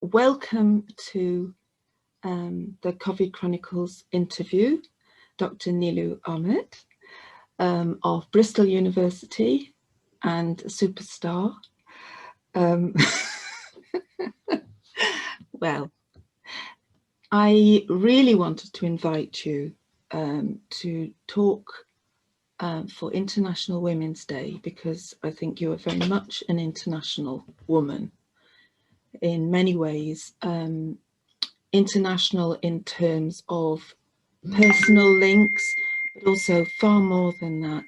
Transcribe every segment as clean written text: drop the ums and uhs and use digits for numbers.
welcome to the COVID Chronicles interview, Dr Nilufar Ahmed of Bristol University and a superstar. Well, I really wanted to invite you to talk for International Women's Day, because I think you are very much an international woman in many ways, international in terms of personal links, but also far more than that,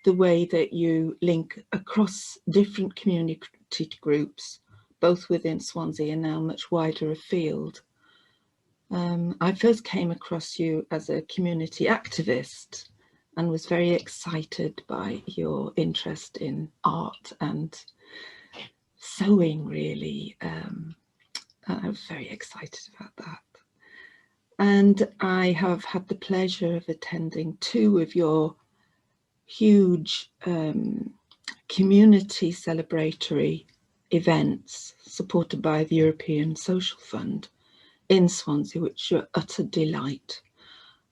the way that you link across different community groups, both within Swansea and now much wider afield. I first came across you as a community activist and was very excited by your interest in art and sewing, really. I was very excited about that. And I have had the pleasure of attending 2 of your huge community celebratory events supported by the European Social Fund in Swansea, which were utter delight,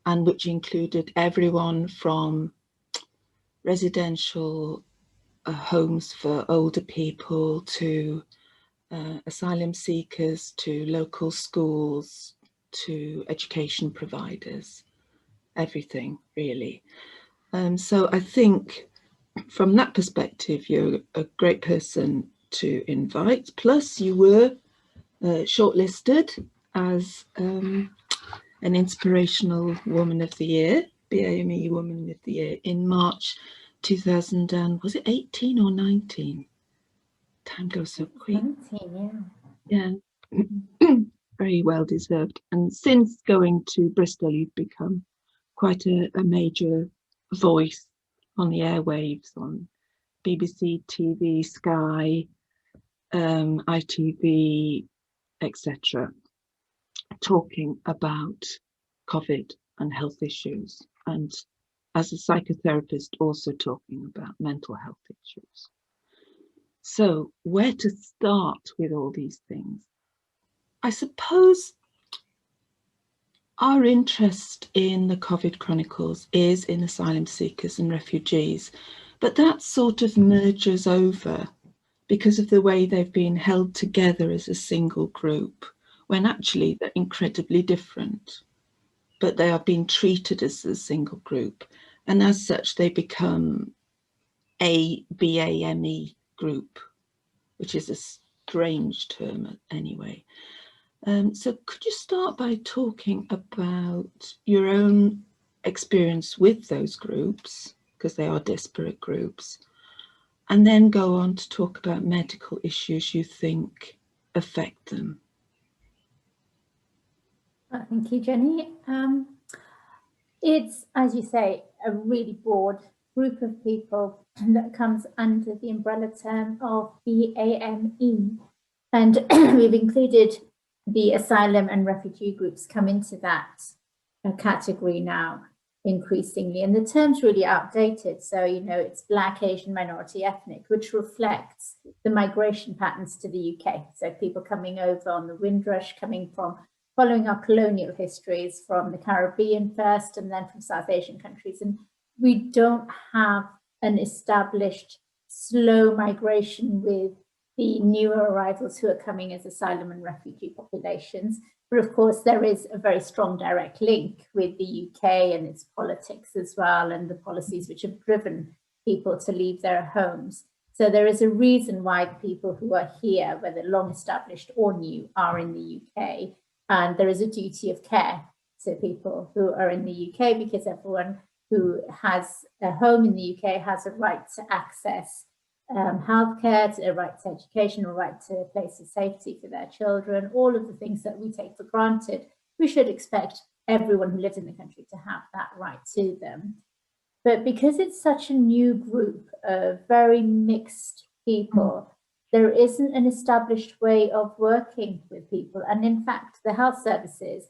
and which included everyone from residential homes for older people to asylum seekers, to local schools, to education providers, everything really. So I think from that perspective, you're a great person to invite. Plus you were shortlisted as an Inspirational Woman of the Year, BAME Woman of the Year in March 2018 or 19? Time goes so quick. 19, yeah. Very well deserved. And since going to Bristol, you've become quite a major voice on the airwaves, on BBC, TV, Sky, ITV, etc., talking about COVID and health issues, and as a psychotherapist also talking about mental health issues. So where to start with all these things? I suppose our interest in the COVID Chronicles is in asylum seekers and refugees, but that sort of merges over because of the way they've been held together as a single group, when actually they're incredibly different, but they are being treated as a single group. And as such, they become a BAME group, which is a strange term anyway. So could you start by talking about your own experience with those groups, because they are disparate groups, and then go on to talk about medical issues you think affect them? Thank you, Jenny. It's, as you say, a really broad group of people that comes under the umbrella term of BAME. And we've included the asylum and refugee groups come into that category now increasingly. And the term's really outdated. So, you know, it's Black, Asian, minority, ethnic, which reflects the migration patterns to the UK. So people coming over on the Windrush, coming from following our colonial histories from the Caribbean first and then from South Asian countries. And we don't have an established slow migration with the newer arrivals who are coming as asylum and refugee populations. But of course, there is a very strong direct link with the UK and its politics as well, and the policies which have driven people to leave their homes. So there is a reason why the people who are here, whether long established or new, are in the UK. And there is a duty of care to people who are in the UK, because everyone who has a home in the UK has a right to access healthcare, a right to education, a right to a place of safety for their children, all of the things that we take for granted. We should expect everyone who lives in the country to have that right to them. But because it's such a new group of very mixed people, there isn't an established way of working with people. And in fact, the health services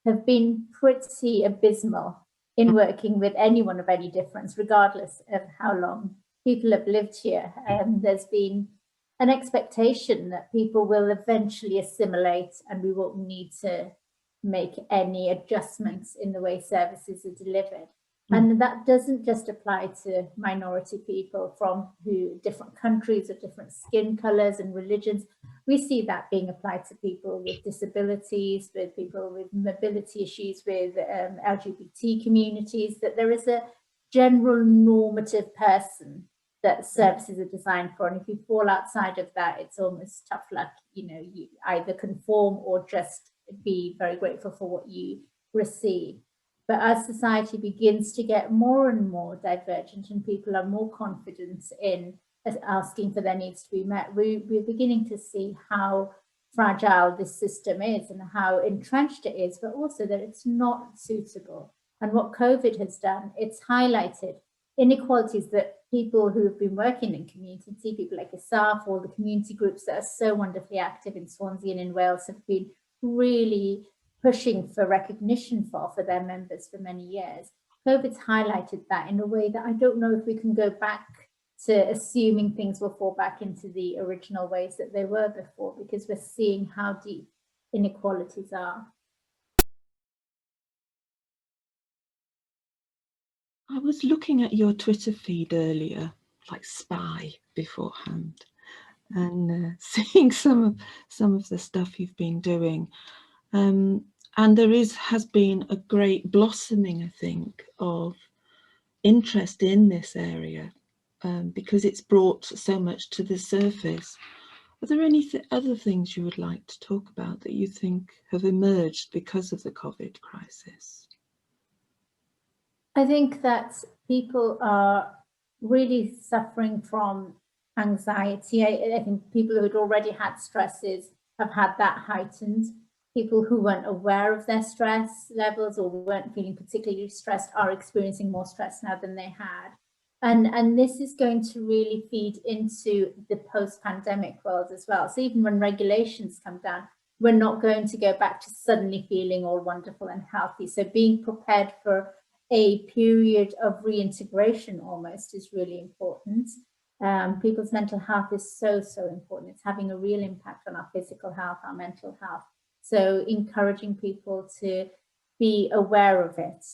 have been pretty abysmal in working with anyone of any difference, regardless of how long people have lived here. There's been an expectation that people will eventually assimilate and we won't need to make any adjustments in the way services are delivered. And that doesn't just apply to minority people from different countries or different skin colors and religions. We see that being applied to people with disabilities, with people with mobility issues, with LGBT communities, that there is a general normative person that services are designed for. And if you fall outside of that, it's almost tough luck. You either conform or just be very grateful for what you receive. But as society begins to get more and more divergent and people are more confident in asking for their needs to be met, we're beginning to see how fragile this system is and how entrenched it is, but also that it's not suitable. And what COVID has done, it's highlighted inequalities that people who have been working in community, people like yourself, all the community groups that are so wonderfully active in Swansea and in Wales have been really pushing for recognition for their members for many years. COVID's highlighted that in a way that I don't know if we can go back to assuming things will fall back into the original ways that they were before, because we're seeing how deep inequalities are. I was looking at your Twitter feed earlier, like spy beforehand, and seeing some of the stuff you've been doing. And there has been a great blossoming, I think, of interest in this area because it's brought so much to the surface. Are there any other things you would like to talk about that you think have emerged because of the COVID crisis? I think that people are really suffering from anxiety. I think people who had already had stresses have had that heightened. People who weren't aware of their stress levels or weren't feeling particularly stressed are experiencing more stress now than they had. And this is going to really feed into the post-pandemic world as well. So even when regulations come down, we're not going to go back to suddenly feeling all wonderful and healthy. So being prepared for a period of reintegration almost is really important. People's mental health is so important. It's having a real impact on our physical health, our mental health. So encouraging people to be aware of it,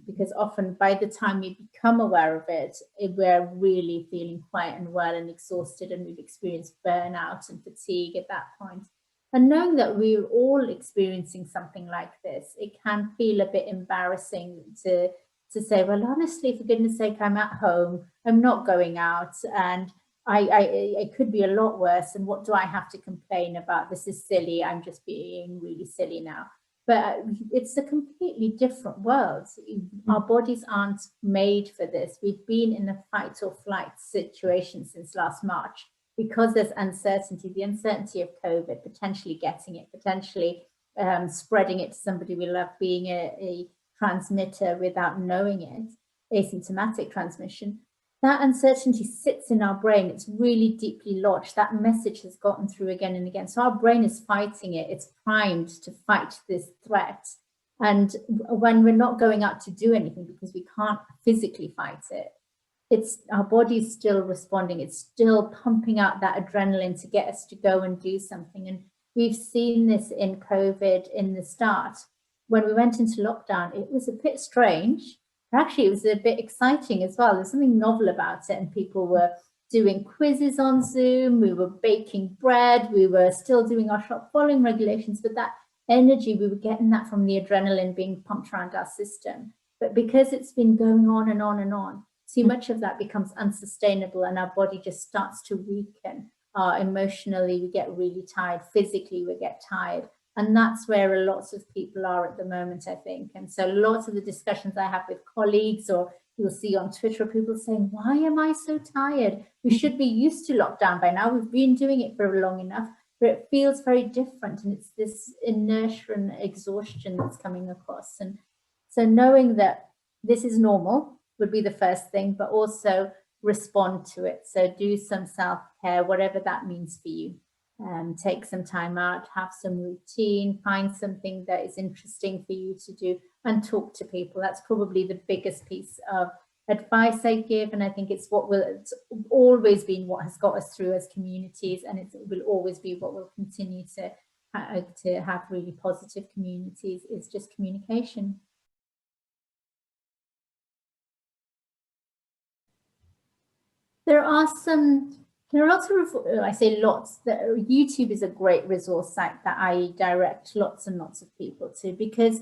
because often by the time we become aware of it, we're really feeling quite unwell and exhausted, and we've experienced burnout and fatigue at that point. And knowing that we're all experiencing something like this, it can feel a bit embarrassing to say, well, honestly, for goodness sake, I'm at home, I'm not going out, and I could be a lot worse. And what do I have to complain about? This is silly. I'm just being really silly now. But it's a completely different world. Our bodies aren't made for this. We've been in a fight or flight situation since last March. Because there's uncertainty, the uncertainty of COVID, potentially getting it, potentially spreading it to somebody we love, being a transmitter without knowing it, asymptomatic transmission, that uncertainty sits in our brain. It's really deeply lodged. That message has gotten through again and again. So our brain is fighting it. It's primed to fight this threat. And when we're not going out to do anything because we can't physically fight it, it's our body's still responding. It's still pumping out that adrenaline to get us to go and do something. And we've seen this in COVID in the start. When we went into lockdown, it was a bit strange. Actually, it was a bit exciting as well. There's something novel about it. And people were doing quizzes on Zoom. We were baking bread. We were still doing our shop following regulations. But that energy, we were getting that from the adrenaline being pumped around our system. But because it's been going on and on and on, too much of that becomes unsustainable and our body just starts to weaken. Emotionally, we get really tired. Physically, we get tired. And that's where lots of people are at the moment, I think. And so lots of the discussions I have with colleagues, or you'll see on Twitter, people saying, why am I so tired? We should be used to lockdown by now. We've been doing it for long enough, but it feels very different. And it's this inertia and exhaustion that's coming across. And so knowing that this is normal would be the first thing, but also respond to it. So do some self-care, whatever that means for you. Take some time out, have some routine, find something that is interesting for you to do, and talk to people. That's probably the biggest piece of advice I give, and I think it's always been what has got us through as communities, and it will always be what will continue to have really positive communities, is just communication. There are lots of, I say lots, YouTube is a great resource site that I direct lots and lots of people to, because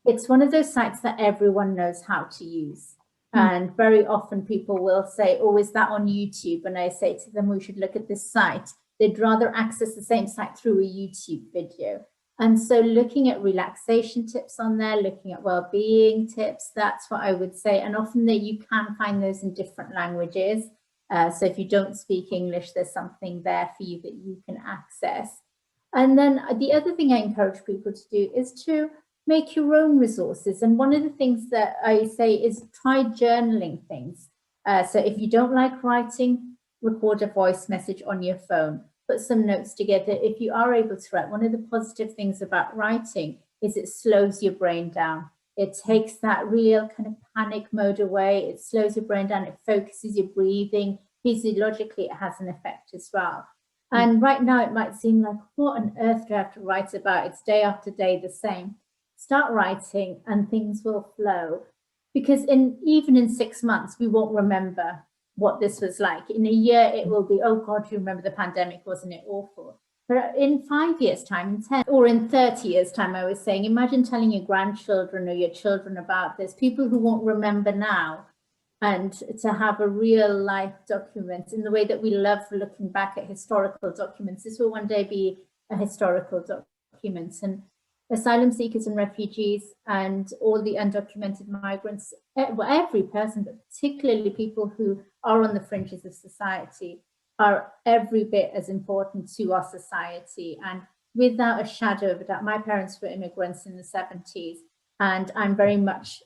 it's one of those sites that everyone knows how to use. And very often people will say, oh, is that on YouTube? And I say to them, we should look at this site. They'd rather access the same site through a YouTube video. And so looking at relaxation tips on there, looking at well-being tips, that's what I would say. And often that you can find those in different languages. So if you don't speak English, there's something there for you that you can access. And then the other thing I encourage people to do is to make your own resources. And one of the things that I say is try journaling things. So if you don't like writing, record a voice message on your phone, put some notes together. If you are able to write, one of the positive things about writing is it slows your brain down. It takes that real kind of panic mode away. It slows your brain down. It focuses your breathing. Physiologically, it has an effect as well. And right now it might seem like, what on earth do I have to write about? It's day after day the same. Start writing and things will flow. Because even in 6 months, we won't remember what this was like. In a year, it will be, oh God, you remember the pandemic, wasn't it awful? But in 5 years' time, in 10 or in 30 years' time, I was saying, imagine telling your grandchildren or your children about this, people who won't remember now, and to have a real life document in the way that we love looking back at historical documents. This will one day be a historical document. And asylum seekers and refugees and all the undocumented migrants, well, every person, but particularly people who are on the fringes of society, are every bit as important to our society. And without a shadow of a doubt, my parents were immigrants in the 70s, and I'm very much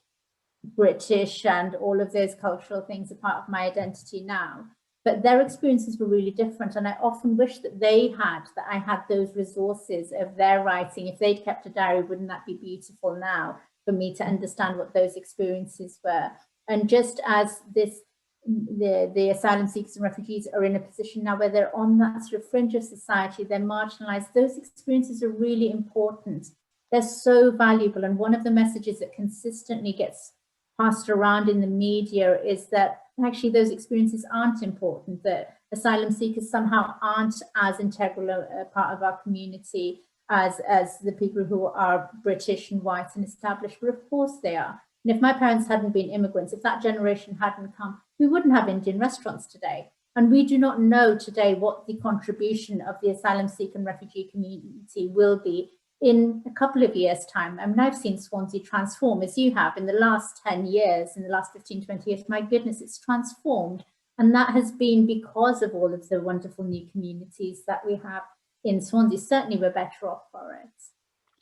British, and all of those cultural things are part of my identity now. But their experiences were really different, and I often wish that I had those resources of their writing. If they'd kept a diary, wouldn't that be beautiful now for me to understand what those experiences were? And just as the asylum seekers and refugees are in a position now where they're on that sort of fringe of society, they're marginalized, those experiences are really important. They're so valuable. And one of the messages that consistently gets passed around in the media is that actually those experiences aren't important, that asylum seekers somehow aren't as integral a part of our community as the people who are British and white and established. But of course they are. And if my parents hadn't been immigrants, if that generation hadn't come, we wouldn't have Indian restaurants today. And we do not know today what the contribution of the asylum seeker and refugee community will be in a couple of years' time. I mean, I've seen Swansea transform, as you have, in the last 10 years, in the last 15, 20 years. My goodness, it's transformed. And that has been because of all of the wonderful new communities that we have in Swansea. Certainly, we're better off for it.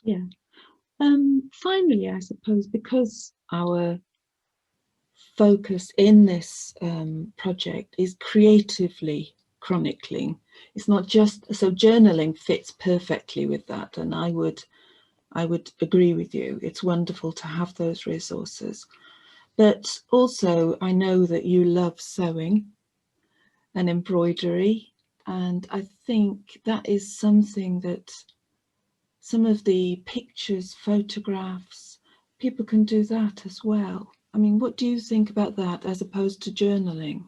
Yeah. Finally, I suppose, because our focus in this project is creatively chronicling, it's not just, so journaling fits perfectly with that, and I would agree with you. It's wonderful to have those resources, but also I know that you love sewing and embroidery, and I think that is something that some of the pictures, photographs, people can do that as well. I mean, what do you think about that as opposed to journaling?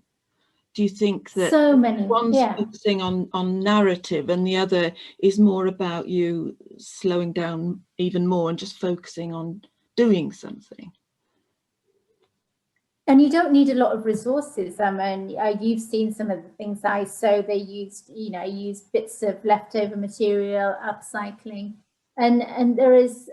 Do you think that one's focusing on narrative and the other is more about you slowing down even more and just focusing on doing something? And you don't need a lot of resources. I mean, you've seen some of the things I sew. They used, use bits of leftover material, upcycling. And there's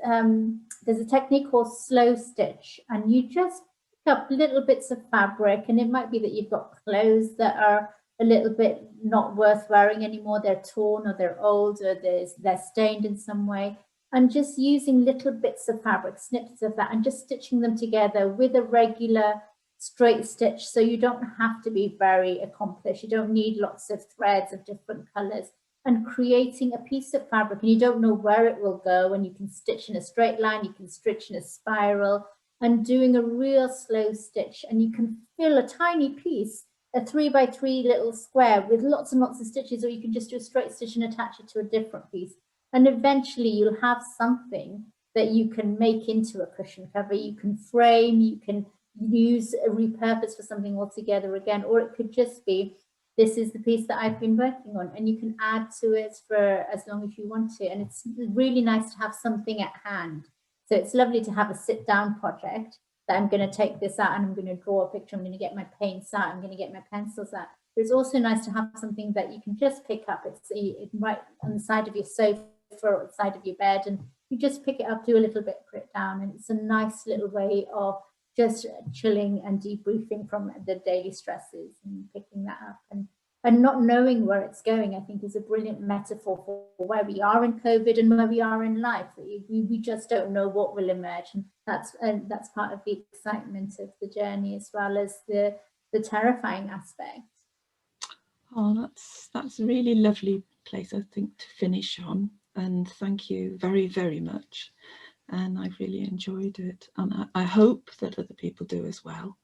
a technique called slow stitch, and you just pick up little bits of fabric, and it might be that you've got clothes that are a little bit not worth wearing anymore. They're torn, or they're old, or they're stained in some way, and just using little bits of fabric, snippets of that, and just stitching them together with a regular straight stitch. So you don't have to be very accomplished. You don't need lots of threads of different colors. And creating a piece of fabric, and you don't know where it will go, and you can stitch in a straight line, you can stitch in a spiral, and doing a real slow stitch, and you can fill a tiny piece, a 3x3 little square with lots and lots of stitches, or you can just do a straight stitch and attach it to a different piece. And eventually you'll have something that you can make into a cushion cover, you can frame, you can use a repurpose for something altogether again, or it could just be, this is the piece that I've been working on, and you can add to it for as long as you want to. And it's really nice to have something at hand. So it's lovely to have a sit down project that I'm going to take this out and I'm going to draw a picture, I'm going to get my paints out, I'm going to get my pencils out. But it's also nice to have something that you can just pick up. It's right on the side of your sofa or the side of your bed, and you just pick it up, do a little bit, put it down, and it's a nice little way of just chilling and debriefing from the daily stresses and picking that up. And not knowing where it's going, I think, is a brilliant metaphor for where we are in COVID and where we are in life. We just don't know what will emerge, and that's part of the excitement of the journey, as well as the terrifying aspect. Oh, that's a really lovely place, I think, to finish on. And thank you very, very much. And I've really enjoyed it. And I hope that other people do as well.